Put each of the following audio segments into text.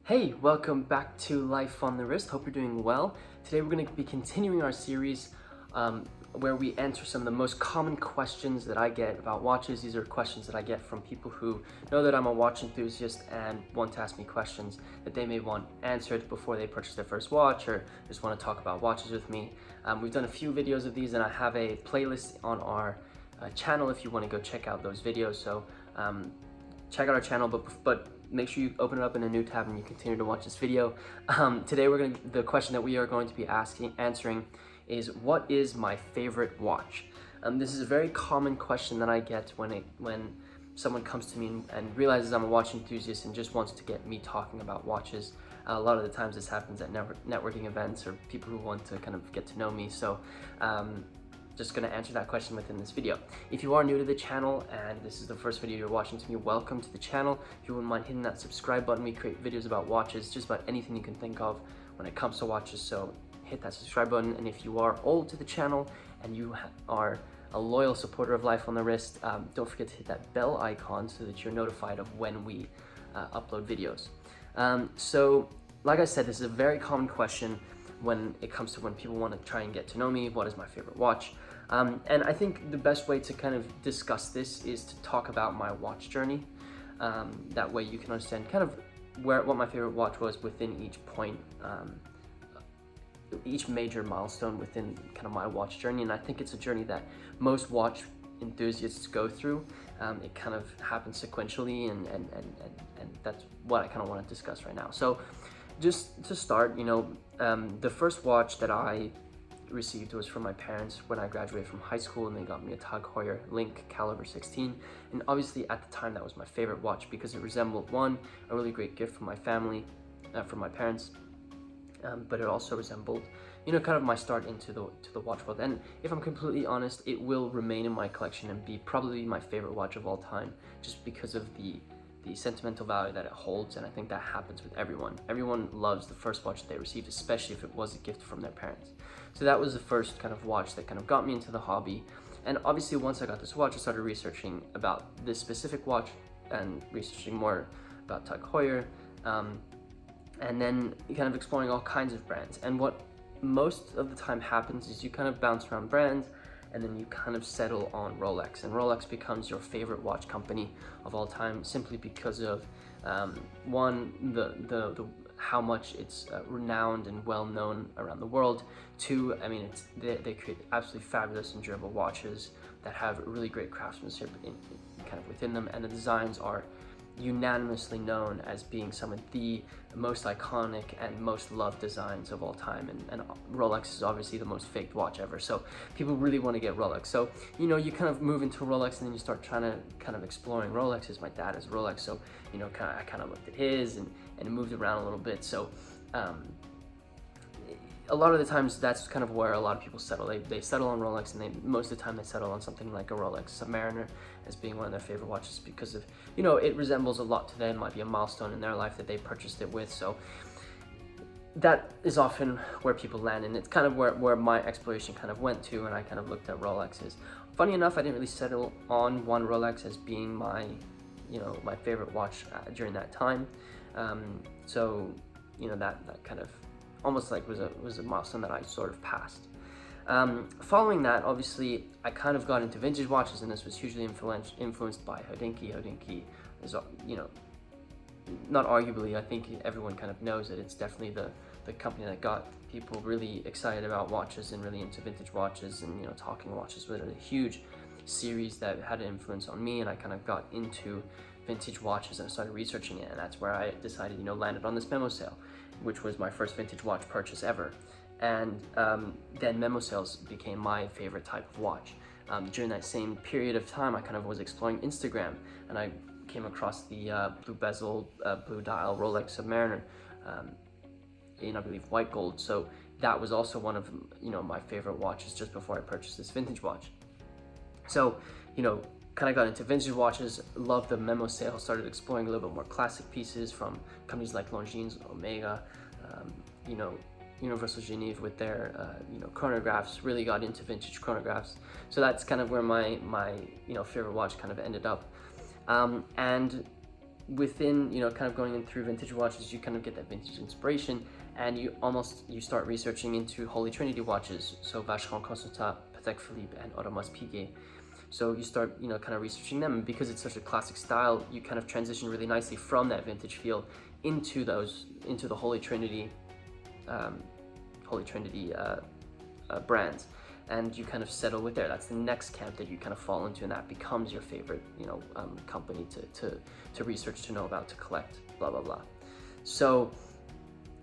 Hey, welcome back to Life on the Wrist. Hope you're doing well. Today we're going to be continuing our series where we answer some of the most common questions that I get about watches. These are questions that I get from people who know that I'm a watch enthusiast and want to ask me questions that they may want answered before they purchase their first watch or just want to talk about watches with me. We've done a few videos of these and I have a playlist on our channel if you want to go check out those videos. So check out our channel, but make sure you open it up in a new tab and you continue to watch this video. Today the question that we are going to be answering is, what is my favorite watch? This is a very common question that I get when someone comes to me and realizes I'm a watch enthusiast and just wants to get me talking about watches. A lot of the times this happens at networking events or people who want to kind of get to know me. So just going to answer that question within this video. If you are new to the channel and this is the first video you're watching to me, welcome to the channel. If you wouldn't mind hitting that subscribe button, we create videos about watches, just about anything you can think of when it comes to watches, so hit that subscribe button. And if you are old to the channel and you are a loyal supporter of Life on the Wrist, don't forget to hit that bell icon so that you're notified of when we upload videos. So like I said, this is a very common question when it comes to when people want to try and get to know me. What is my favorite watch? And I think the best way to kind of discuss this is to talk about my watch journey. That way you can understand kind of what my favorite watch was within each point, each major milestone within kind of my watch journey. And I think it's a journey that most watch enthusiasts go through. It kind of happens sequentially, and that's what I kind of want to discuss right now. So just to start, the first watch that I received was from my parents when I graduated from high school, and they got me a Tag Heuer Link Caliber 16. And obviously at the time that was my favorite watch because it resembled, one, a really great gift from my family, from my parents, but it also resembled, kind of my start into the watch world. And if I'm completely honest, it will remain in my collection and be probably my favorite watch of all time, just because of the sentimental value that it holds. And I think that happens with everyone. Everyone loves the first watch that they received, especially if it was a gift from their parents. So that was the first kind of watch that kind of got me into the hobby. And obviously once I got this watch, I started researching about this specific watch and researching more about Tag Heuer, and then kind of exploring all kinds of brands. And what most of the time happens is you kind of bounce around brands and then you kind of settle on Rolex, and Rolex becomes your favorite watch company of all time, simply because of one, the how much it's renowned and well known around the world. Two, I mean, they create absolutely fabulous and durable watches that have really great craftsmanship kind of within them, and the designs are unanimously known as being some of the most iconic and most loved designs of all time. And Rolex is obviously the most faked watch ever, so people really want to get Rolex. So you kind of move into Rolex, and then you start trying to kind of exploring Rolexes. My dad has Rolex, so I kind of looked at his and moved around a little bit. So a lot of the times that's kind of where a lot of people settle. They settle on Rolex, and most of the time they settle on something like a Rolex Submariner as being one of their favorite watches because of, it resembles a lot to them. It might be a milestone in their life that they purchased it with. So that is often where people land, and it's kind of where my exploration kind of went to, and I kind of looked at Rolexes. Funny enough, I didn't really settle on one Rolex as being my my favorite watch during that time. So that kind of almost like was a milestone that I sort of passed. Following that, obviously, I kind of got into vintage watches, and this was hugely influenced by Hodinkee. Hodinkee is, not arguably, I think everyone kind of knows it. It's definitely the company that got people really excited about watches and really into vintage watches, and talking watches was a huge series that had an influence on me, and I kind of got into vintage watches and I started researching it, and that's where I decided, landed on this memo sale, which was my first vintage watch purchase ever. And then memo sales became my favorite type of watch. During that same period of time, I kind of was exploring Instagram, and I came across the blue bezel, blue dial Rolex Submariner in, I believe, white gold. So that was also one of my favorite watches just before I purchased this vintage watch. So kind of got into vintage watches, loved the memo sale, started exploring a little bit more classic pieces from companies like Longines, Omega, Universal Genève with their chronographs. Really got into vintage chronographs. So that's kind of where my favorite watch kind of ended up. And within, you know, kind of going in through vintage watches, you kind of get that vintage inspiration, and you start researching into Holy Trinity watches, so Vacheron, Constantin, Patek Philippe, and Audemars Piguet. So you start, you know, kind of researching them, and because it's such a classic style, you kind of transition really nicely from that vintage feel into the Holy Trinity brands, and you kind of settle with there. That's the next camp that you kind of fall into, and that becomes your favorite, you know, company to research, to know about, to collect, blah blah blah. So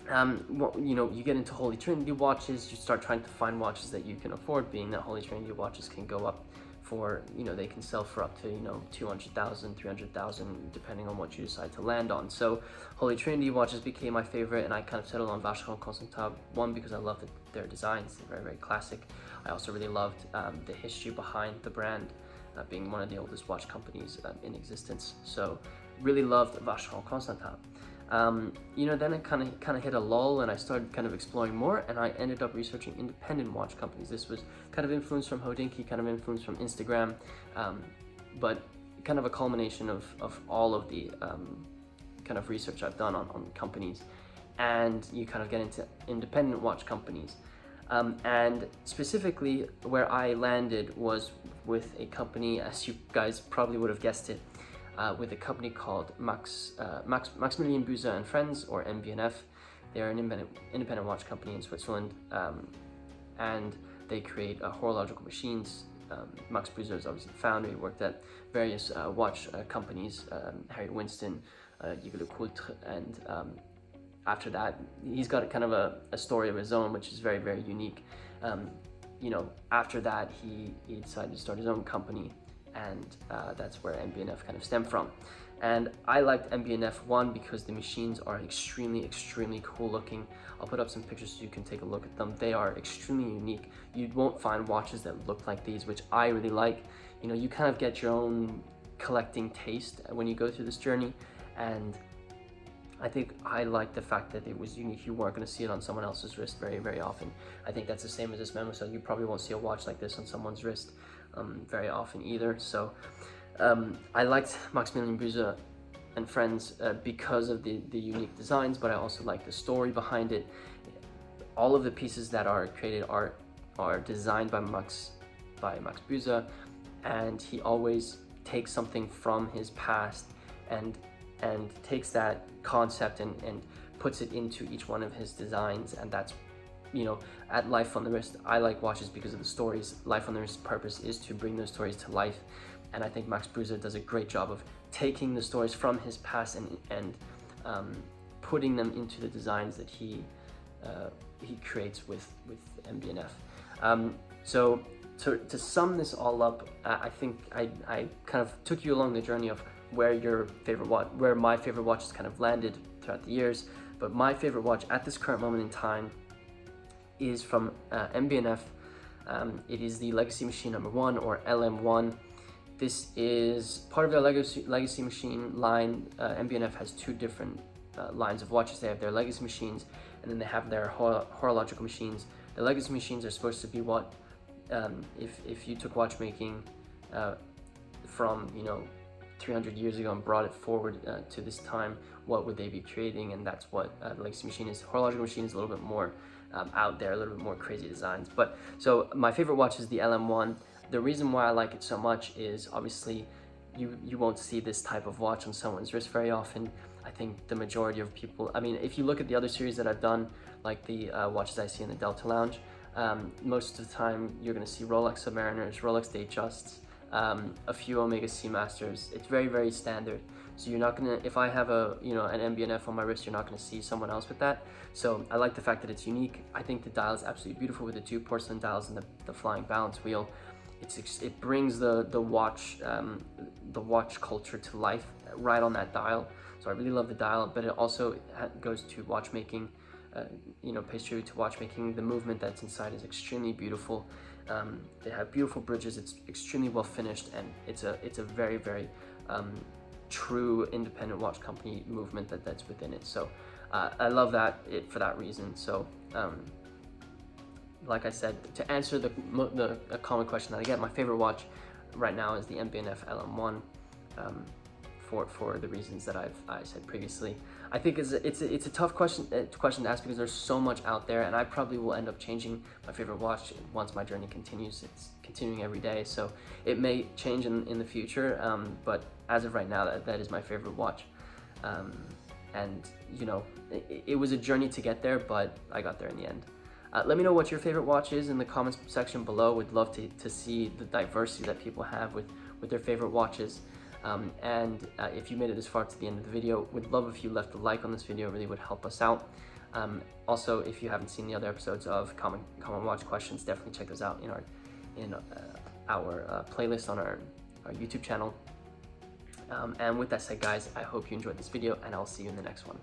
you know, you get into Holy Trinity watches, you start trying to find watches that you can afford, being that Holy Trinity watches can go up for, you know, they can sell for up to, you know, 200,000, 300,000, depending on what you decide to land on. So Holy Trinity watches became my favorite, and I kind of settled on Vacheron, Constantin, one, because I loved their designs, they're very, very classic. I also really loved the history behind the brand, being one of the oldest watch companies in existence. So really loved Vacheron, Constantin. You know, then it kind of hit a lull, and I started kind of exploring more, and I ended up researching independent watch companies. This was kind of influenced from Hodinkee, kind of influenced from Instagram, but kind of a culmination of all of the kind of research I've done on companies, and you kind of get into independent watch companies. And specifically where I landed was with a company, as you guys probably would have guessed it, with a company called Maximilian Büser and Friends, or mb&f. They're an independent watch company in Switzerland, and they create horological machines. Max Büser is obviously the founder. He worked at various watch companies, Harry Winston, Hugo Le Coultre, and after that, he's got kind of a story of his own, which is very, very unique. You know, after that, he decided to start his own company, and that's where mb&f kind of stemmed from. And I liked mb&f, one, because the machines are extremely, extremely cool looking. I'll put up some pictures so you can take a look at them. They are extremely unique. You won't find watches that look like these, which I really like. You know, you kind of get your own collecting taste when you go through this journey, and I think I like the fact that it was unique. You weren't going to see it on someone else's wrist very, very often. I think that's the same as this memo, so you probably won't see a watch like this on someone's wrist very often either. So I liked Maximilian Büser and Friends because of the unique designs, but I also like the story behind it. All of the pieces that are created are designed by Max Büser, and he always takes something from his past and takes that concept and puts it into each one of his designs. And that's, you know, at Life on the Wrist, I like watches because of the stories. Life on the Wrist's purpose is to bring those stories to life, and I think Max Büser does a great job of taking the stories from his past and putting them into the designs that he creates with mb&f. So to sum this all up, I think I kind of took you along the journey of where my favorite watches kind of landed throughout the years. But my favorite watch at this current moment in time is from mb&f. It is the Legacy Machine number 1, or LM1. This is part of their Legacy Machine line. mb&f has two different lines of watches. They have their Legacy Machines, and then they have their horological machines. The Legacy Machines are supposed to be what, if you took watchmaking from, you know, 300 years ago and brought it forward to this time, what would they be creating? And that's what the Legacy Machine is. Horological Machine is a little bit more out there, a little bit more crazy designs. But so my favorite watch is the LM1. The reason why I like it so much is obviously you won't see this type of watch on someone's wrist very often. I think the majority of people, I mean, if you look at the other series that I've done, like the watches I see in the Delta Lounge, most of the time you're going to see Rolex Submariners, Rolex Datejusts, a few Omega Seamasters. It's very, very standard. So you're not gonna, if I have an mb&f on my wrist, you're not gonna see someone else with that. So I like the fact that it's unique. I think the dial is absolutely beautiful with the two porcelain dials and the flying balance wheel. It brings the watch culture to life right on that dial. So I really love the dial, but it also goes to watchmaking. Pays tribute to watchmaking. The movement that's inside is extremely beautiful. They have beautiful bridges. It's extremely well finished, and it's a very, very true independent watch company movement that's within it. So I love that for that reason. So like I said, to answer a common question that I get, my favorite watch right now is the mb&f LM1 for the reasons that I said previously. I think it's a tough question to ask because there's so much out there, and I probably will end up changing my favorite watch once my journey continues. It's continuing every day, so it may change in the future, but as of right now, that is my favorite watch. And you know, it was a journey to get there, but I got there in the end. Let me know what your favorite watch is in the comments section below. Would love to see the diversity that people have with their favorite watches. And if you made it this far to the end of the video, would love if you left a like on this video. It really would help us out. Also, if you haven't seen the other episodes of common watch questions, definitely check those out in our playlist on our YouTube channel. And with that said, guys, I hope you enjoyed this video, and I'll see you in the next one.